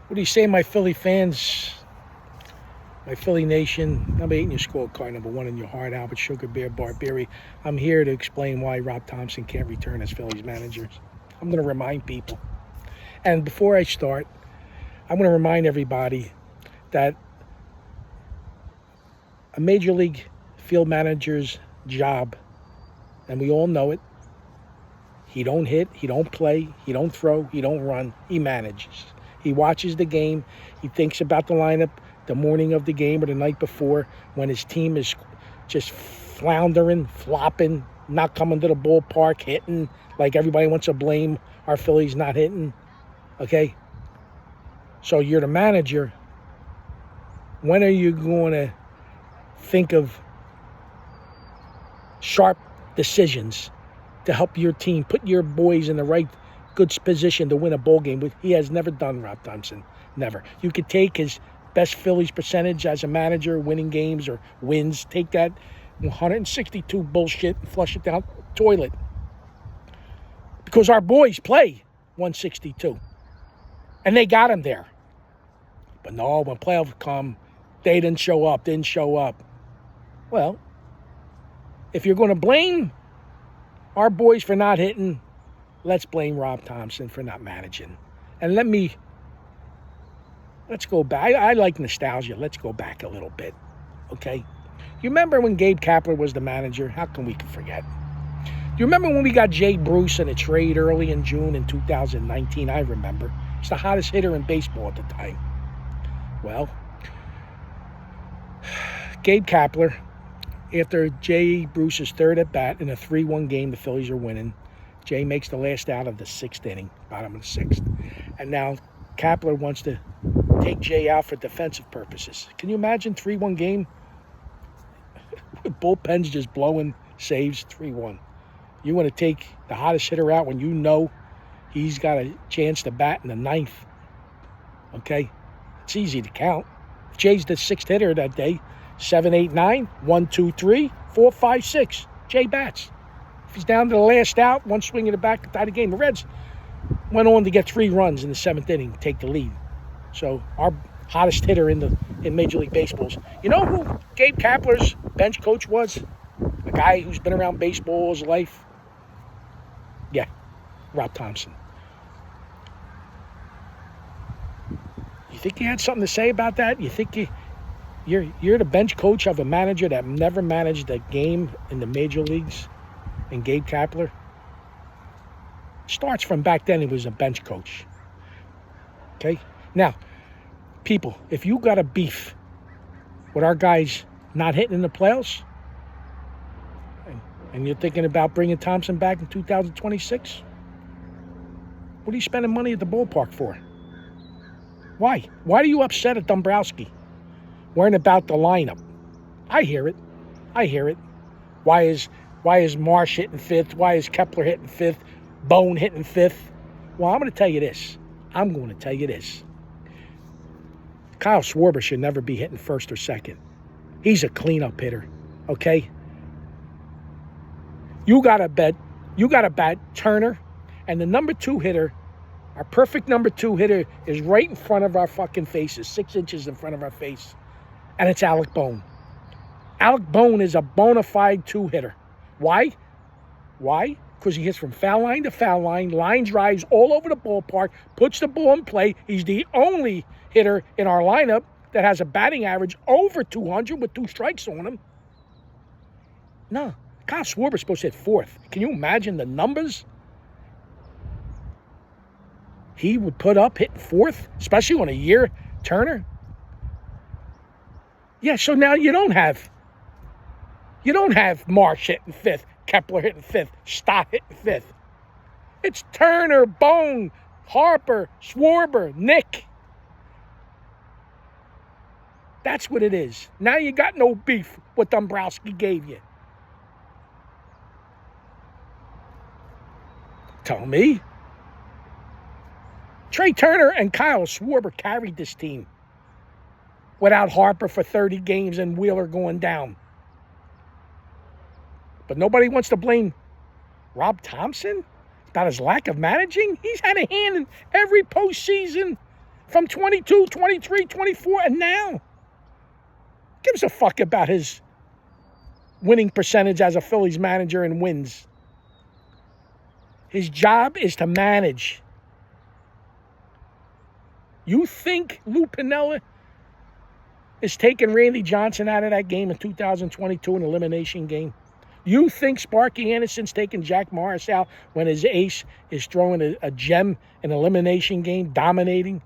What do you say, my Philly fans, my Philly nation? Number 8 in your scorecard, number 1 in your heart, Albert Sugar Bear Barbieri. I'm here to explain why Rob Thomson can't return as Phillies manager. I'm going to remind people. And before I start, I'm going to remind everybody that a major league field manager's job, and we all know it, he don't hit, he don't play, he don't throw, he don't run, he manages. He watches the game, he thinks about the lineup the morning of the game or the night before when his team is just floundering, flopping, not coming to the ballpark, hitting, like everybody wants to blame our Phillies not hitting, okay? So you're the manager. When are you going to think of sharp decisions to help your team, put your boys in the right good position to win a ball game? He has never done, Rob Thomson. Never. You could take his best Phillies percentage as a manager, winning games or wins, take that 162 bullshit and flush it down the toilet. Because our boys play 162. And they got him there. But no, when playoffs come, they didn't show up. Well, if you're going to blame our boys for not hitting, let's blame Rob Thomson for not managing. And let's go back. I like nostalgia. Let's go back a little bit, okay? You remember when Gabe Kapler was the manager? How can we forget? You remember when we got Jay Bruce in a trade early in June in 2019? I remember. He's the hottest hitter in baseball at the time. Well, Gabe Kapler, after Jay Bruce's third at bat in a 3-1 game, the Phillies are winning. Jay makes the last out of the 6th inning, bottom of the 6th. And now Kapler wants to take Jay out for defensive purposes. Can you imagine 3-1 game with bullpens just blowing saves 3-1? You want to take the hottest hitter out when you know he's got a chance to bat in the 9th. Okay? It's easy to count. Jay's the 6th hitter that day. 7, 8, 9, 1, 2, 3, 4, 5, 6. Jay bats. If he's down to the last out, one swing in the back to tie the game. The Reds went on to get 3 runs in the 7th inning to take the lead. So our hottest hitter in Major League Baseball. You know who Gabe Kapler's bench coach was? A guy who's been around baseball his life? Yeah, Rob Thomson. You think he had something to say about that? You think you're the bench coach of a manager that never managed a game in the major leagues, and Gabe Kapler? Starts from back then he was a bench coach. Okay? Now, people, if you got a beef with our guys not hitting in the playoffs, and you're thinking about bringing Thomson back in 2026, what are you spending money at the ballpark for? Why? Why are you upset at Dombrowski? Worrying about the lineup. I hear it. Why is Marsh hitting 5th? Why is Kepler hitting 5th? Bone hitting 5th? Well, I'm going to tell you this. Kyle Schwarber should never be hitting 1st or 2nd. He's a cleanup hitter, okay? You got to bat Turner, and the number 2 hitter, our perfect number 2 hitter, is right in front of our fucking faces, 6 inches in front of our face, and it's Alec Bohm. Alec Bohm is a bona fide 2 hitter. Why? Because he hits from foul line to foul line, line drives all over the ballpark, puts the ball in play. He's the only hitter in our lineup that has a batting average over 200 with 2 strikes on him. No, Kyle Schwarber's supposed to hit 4th. Can you imagine the numbers he would put up hitting 4th, especially on a year Turner? Yeah, so now you don't have Marsh hitting 5th, Kepler hitting 5th, Stott hitting 5th. It's Turner, Bone, Harper, Schwarber, Nick. That's what it is. Now you got no beef what Dombrowski gave you. Tell me. Trey Turner and Kyle Schwarber carried this team without Harper for 30 games and Wheeler going down. But nobody wants to blame Rob Thomson about his lack of managing. He's had a hand in every postseason from 22, 23, 24, and now. Gives a fuck about his winning percentage as a Phillies manager and wins. His job is to manage. You think Lou Piniella is taking Randy Johnson out of that game in 2022, an elimination game? You think Sparky Anderson's taking Jack Morris out when his ace is throwing a gem, an elimination game, dominating?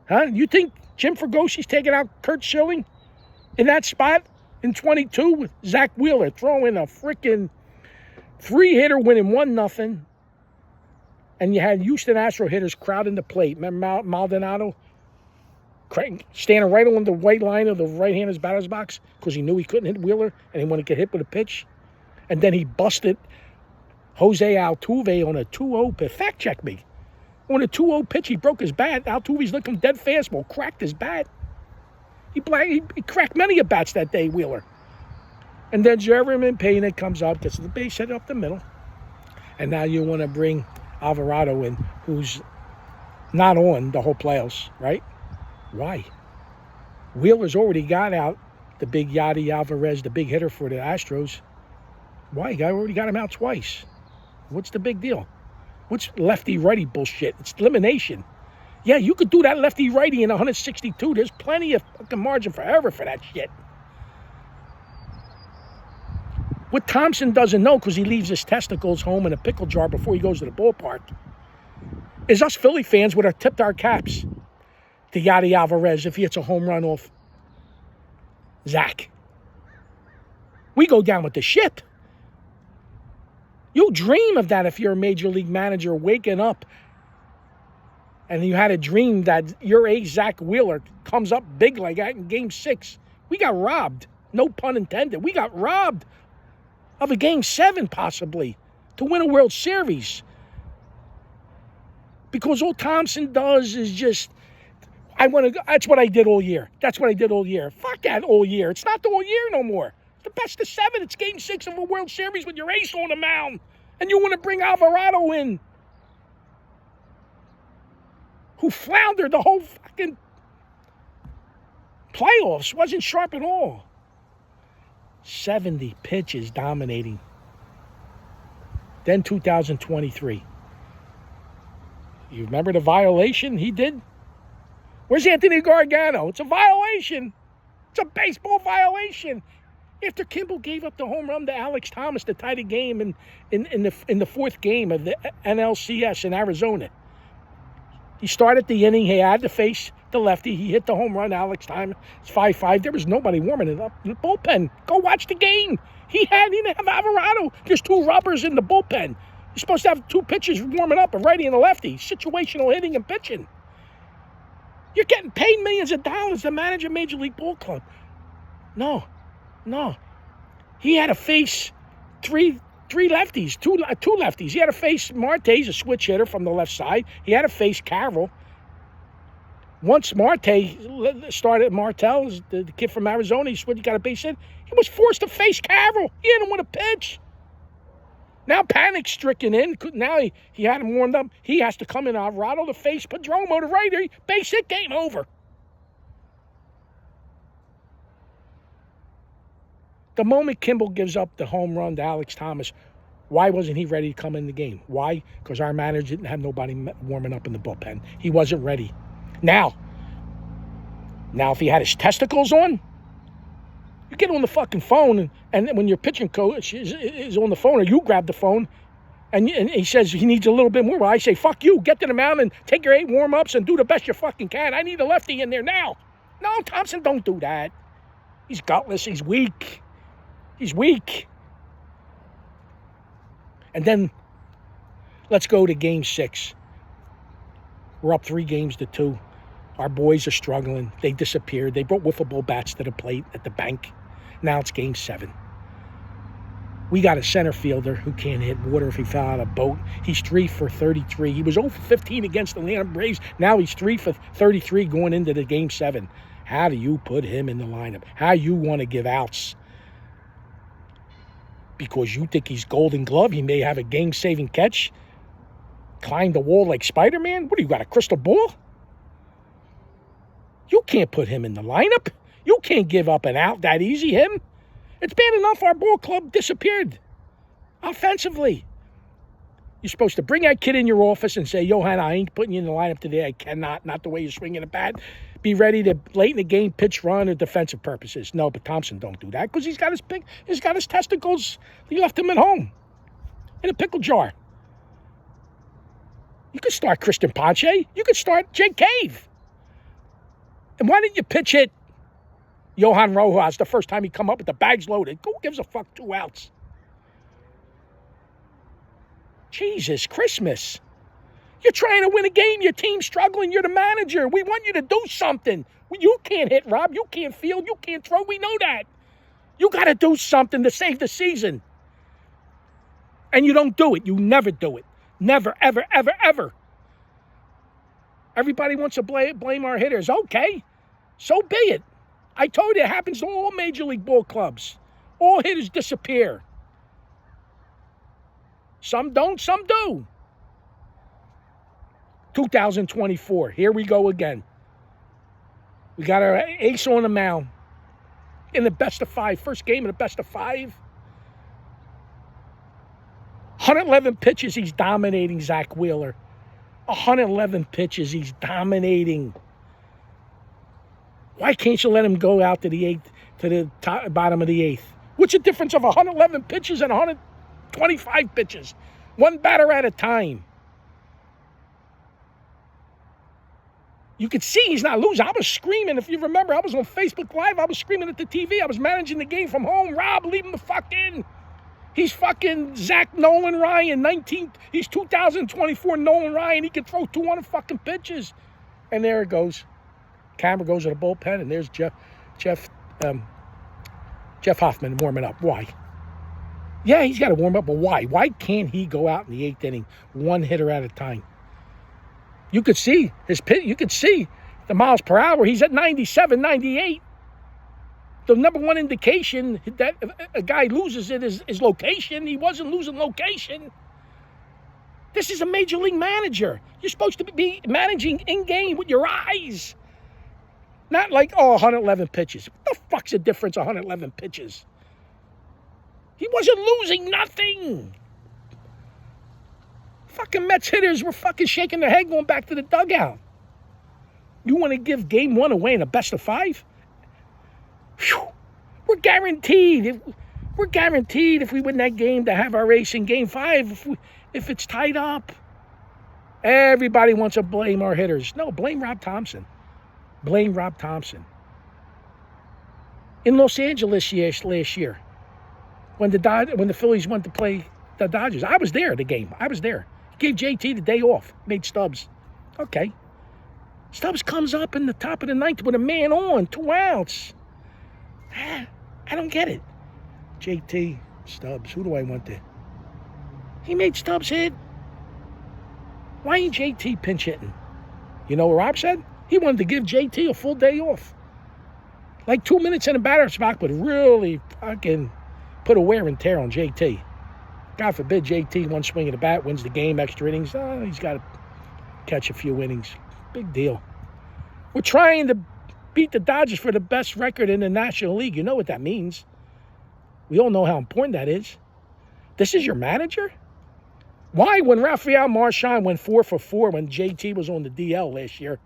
Huh? You think Jim Fragosi's taking out Kurt Schilling in that spot in 22 with Zach Wheeler throwing a freaking 3-hitter winning 1-0? And you had Houston Astro hitters crowding the plate. Remember Maldonado standing right on the white line of the right-hander's batter's box because he knew he couldn't hit Wheeler and he wanted to get hit with a pitch. And then he busted Jose Altuve on a 2-0 pitch. Fact check me. On a 2-0 pitch, he broke his bat. Altuve's looking dead fastball, cracked his bat. He cracked many of bats that day, Wheeler. And then Jeremy Pena comes up, gets the base hit up the middle. And now you want to bring Alvarado in, who's not on the whole playoffs, right? Why? Wheeler's already got out the big Yadi Alvarez, the big hitter for the Astros. Why? You already got him out twice. What's the big deal? What's lefty-righty bullshit? It's elimination. Yeah, you could do that lefty-righty in 162. There's plenty of fucking margin for error for that shit. What Thomson doesn't know, because he leaves his testicles home in a pickle jar before he goes to the ballpark, is us Philly fans would have tipped our caps to Yadi Alvarez if he hits a home run off Zach. We go down with the ship. You'll dream of that if you're a major league manager waking up and you had a dream that your ace, Zach Wheeler, comes up big like that in Game 6. We got robbed. No pun intended. We got robbed of a Game 7 possibly to win a World Series. Because all Thomson does is just, that's what I did all year. That's what I did all year. Fuck that all year. It's not the all year no more. It's the best of 7. It's Game 6 of a World Series with your ace on the mound. And you want to bring Alvarado in, who floundered the whole fucking playoffs. Wasn't sharp at all. 70 pitches dominating. Then 2023. You remember the violation he did? Where's Anthony Gargano? It's a violation. It's a baseball violation. After Kimball gave up the home run to Alex Thomas to tie the game in the fourth game of the NLCS in Arizona. He started the inning. He had to face the lefty. He hit the home run, Alex Thomas. It's 5-5. There was nobody warming it up in the bullpen. Go watch the game. He didn't have Alvarado. There's 2 rubbers in the bullpen. You're supposed to have 2 pitchers warming up, a righty and a lefty. Situational hitting and pitching. You're getting paid millions of dollars to manage a Major League Ball club. No. He had to face three lefties, two lefties. He had to face Marte's a switch hitter from the left side. He had to face Carroll. Once Marte started, Martell, the kid from Arizona, he got a base hit. He was forced to face Carroll. He didn't want to pitch. Now panic-stricken in. Now he had him warmed up. He has to come in Alvarado to face Padromo, the righty. Base hit, game over. The moment Kimball gives up the home run to Alex Thomas, why wasn't he ready to come in the game? Why? Because our manager didn't have nobody warming up in the bullpen. He wasn't ready. Now if he had his testicles on, you get on the fucking phone, and when your pitching coach is on the phone, or you grab the phone, and he says he needs a little bit more, well, I say, fuck you, get to the mound and take your 8 warm-ups and do the best you fucking can. I need a lefty in there now. No, Thomson, don't do that. He's gutless. He's weak. And then let's go to Game 6. We're up 3-2. Our boys are struggling. They disappeared. They brought wiffle ball bats to the plate at the bank. Now it's Game 7. We got a center fielder who can't hit water if he fell out of a boat. He's 3 for 33. He was 0 for 15 against the Atlanta Braves. Now he's 3 for 33 going into the Game 7. How do you put him in the lineup? How you want to give outs? Because you think he's Golden Glove, he may have a game-saving catch, climb the wall like Spider-Man? What do you got, a crystal ball? can't put him in the lineup. You can't give up an out that easy, him. It's bad enough our ball club disappeared offensively. You're supposed to bring that kid in your office and say, Johan, I ain't putting you in the lineup today. I cannot. Not the way you're swinging a bat. Be ready to, late in the game, pitch, run, or defensive purposes. No, but Thomson don't do that because he's got his testicles. He left him at home in a pickle jar. You could start Christian Ponce. You could start Jake Cave. And why didn't you pitch it Johan Rojas the first time he come up with the bags loaded? Who gives a fuck 2 outs? Jesus Christmas. You're trying to win a game. Your team's struggling. You're the manager. We want you to do something. You can't hit, Rob. You can't field. You can't throw. We know that. You got to do something to save the season. And you don't do it. You never do it. Never, ever, ever, ever. Everybody wants to blame our hitters. Okay, so be it. I told you it happens to all Major League ball clubs. All hitters disappear. Some don't, some do. 2024, here we go again. We got our ace on the mound in the best of 5. First game of the best of 5. 111 pitches, he's dominating Zach Wheeler. 111 pitches, he's dominating. Why can't you let him go out to the 8th, to the bottom of the 8th? What's the difference of 111 pitches and 125 pitches? One batter at a time. You could see he's not losing. I was screaming. If you remember, I was on Facebook Live. I was screaming at the TV. I was managing the game from home. Rob, leave him the fuck in. He's fucking Zach Nolan Ryan. He's 2024 Nolan Ryan. He can throw 200 fucking pitches. And there it goes. Camera goes to the bullpen, and there's Jeff Hoffman warming up. Why? Yeah, he's got to warm up, but why? Why can't he go out in the 8th inning, one hitter at a time? You could see his pitch. You could see the miles per hour. He's at 97, 98. The number one indication that a guy loses it is location. He wasn't losing location. This is a major league manager. You're supposed to be managing in-game with your eyes. Not like, 111 pitches. What the fuck's the difference, 111 pitches? He wasn't losing nothing. Fucking Mets hitters were fucking shaking their head going back to the dugout. You want to give game 1 away in a best of 5? Whew. We're guaranteed. We're guaranteed if we win that game to have our ace in game 5 if it's tied up. Everybody wants to blame our hitters. No, blame Rob Thomson. Blame Rob Thomson. In Los Angeles last year, when the Phillies went to play the Dodgers, I was there at the game. I was there. Gave JT the day off. Made Stubbs. Okay. Stubbs comes up in the top of the 9th with a man on, 2 outs. I don't get it. JT, Stubbs, who do I want there? He made Stubbs hit. Why ain't JT pinch hitting? You know what Rob said? He wanted to give JT a full day off. Like 2 minutes in the batter's box, but really fucking put a wear and tear on JT. God forbid JT, one swing of the bat, wins the game, extra innings. He's got to catch a few innings. Big deal. We're trying to beat the Dodgers for the best record in the National League. You know what that means. We all know how important that is. This is your manager? Why, when Rafael Marchand went 4 for 4 when JT was on the DL last year,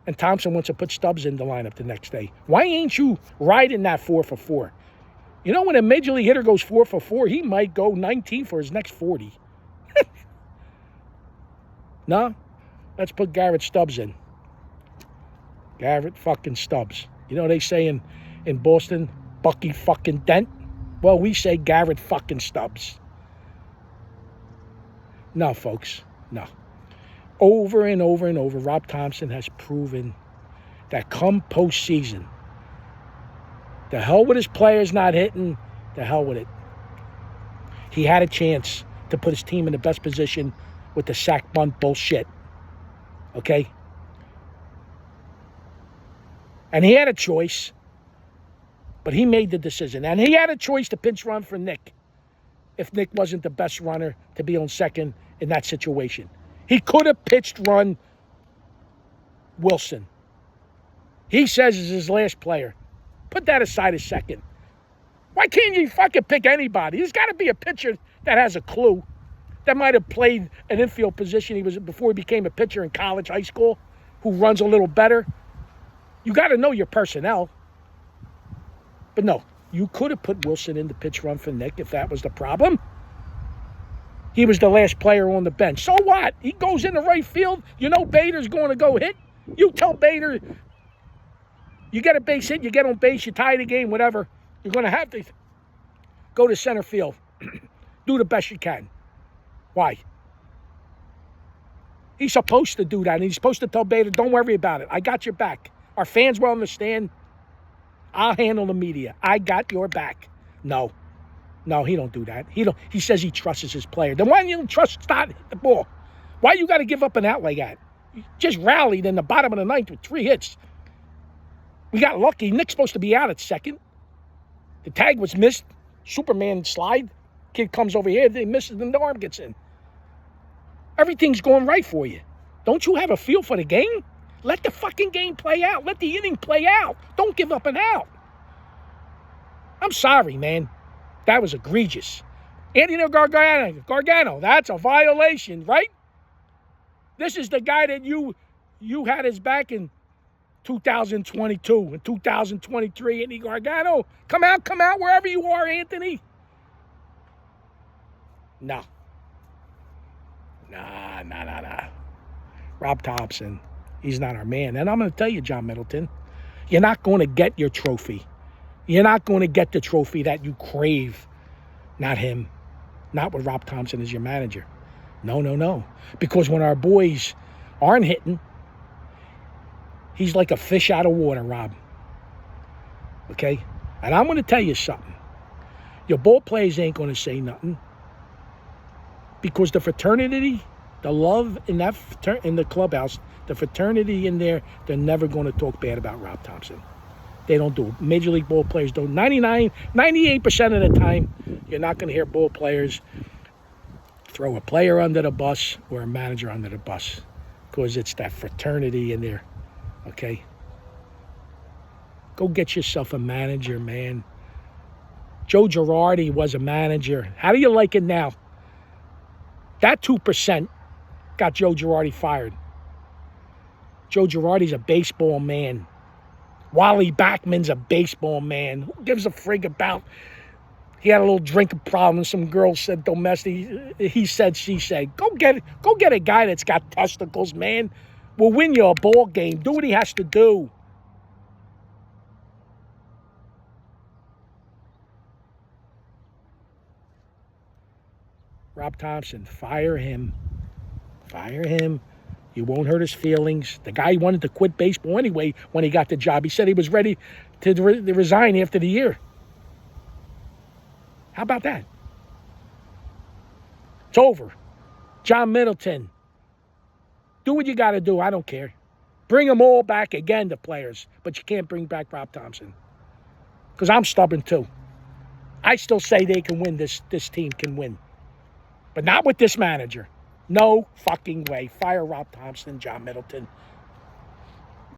and Thomson wants to put Stubbs in the lineup the next day, why ain't you riding that 4 for 4? You know, when a major league hitter goes 4 for 4, he might go 19 for his next 40. No? Let's put Garrett Stubbs in. Garrett fucking Stubbs. You know what they say in Boston? Bucky fucking Dent? Well, we say Garrett fucking Stubbs. No, folks. No. Over and over and over, Rob Thomson has proven that come postseason, the hell with his players not hitting, the hell with it. He had a chance to put his team in the best position with the sack bunt bullshit. Okay? And he had a choice, but he made the decision. And he had a choice to pinch run for Nick if Nick wasn't the best runner to be on second in that situation. He could have pitched run Wilson. He says is his last player. Put that aside a second. Why can't you fucking pick anybody? There's got to be a pitcher that has a clue, that might have played an infield position he was before he became a pitcher in college, high school, who runs a little better. You got to know your personnel. But no, you could have put Wilson in the pitch run for Nick if that was the problem. He was the last player on the bench. So what? He goes in the right field. You know Bader's going to go hit. You tell Bader, you get a base hit, you get on base, you tie the game, whatever. You're going to have to go to center field. Do the best you can. Why? He's supposed to do that. And he's supposed to tell Bader, don't worry about it. I got your back. Our fans will understand. I'll handle the media. I got your back. No, he don't do that. He says he trusts his player. Then why don't you trust Stott hit the ball? Why you got to give up an out like that? You just rallied in the bottom of the ninth with 3 hits. We got lucky. Nick's supposed to be out at second. The tag was missed. Superman slide. Kid comes over here. They misses, and the arm gets in. Everything's going right for you. Don't you have a feel for the game? Let the fucking game play out. Let the inning play out. Don't give up an out. I'm sorry, man. That was egregious. Anthony Gargano, that's a violation, right? This is the guy that you had his back in 2022 and 2023. Anthony Gargano, come out wherever you are, Anthony. No. Nah. Rob Thomson, he's not our man. And I'm going to tell you, John Middleton, you're not going to get your trophy. You're not going to get the trophy that you crave. Not him. Not with Rob Thomson as your manager. No. Because when our boys aren't hitting, he's like a fish out of water, Rob. Okay? And I'm going to tell you something. Your ball players ain't going to say nothing. Because the fraternity, the love in the clubhouse, the fraternity in there, they're never going to talk bad about Rob Thomson. They don't do it. Major league ball players don't. 98% of the time, you're not going to hear ball players throw a player under the bus or a manager under the bus. Because it's that fraternity in there. Okay? Go get yourself a manager, man. Joe Girardi was a manager. How do you like it now? That 2% got Joe Girardi fired. Joe Girardi's a baseball man. Wally Backman's a baseball man. Who gives a frig about? He had a little drinking problem. Some girl said domestic. He said, she said. Go get a guy that's got testicles, man. We'll win you a ball game. Do what he has to do. Rob Thomson, fire him. Fire him. You won't hurt his feelings. The guy wanted to quit baseball anyway when he got the job. He said he was ready to resign after the year. How about that? It's over. John Middleton, do what you got to do. I don't care. Bring them all back again, the players. But you can't bring back Rob Thomson. Because I'm stubborn too. I still say they can win. This team can win. But not with this manager. No fucking way. Fire Rob Thomson, John Middleton.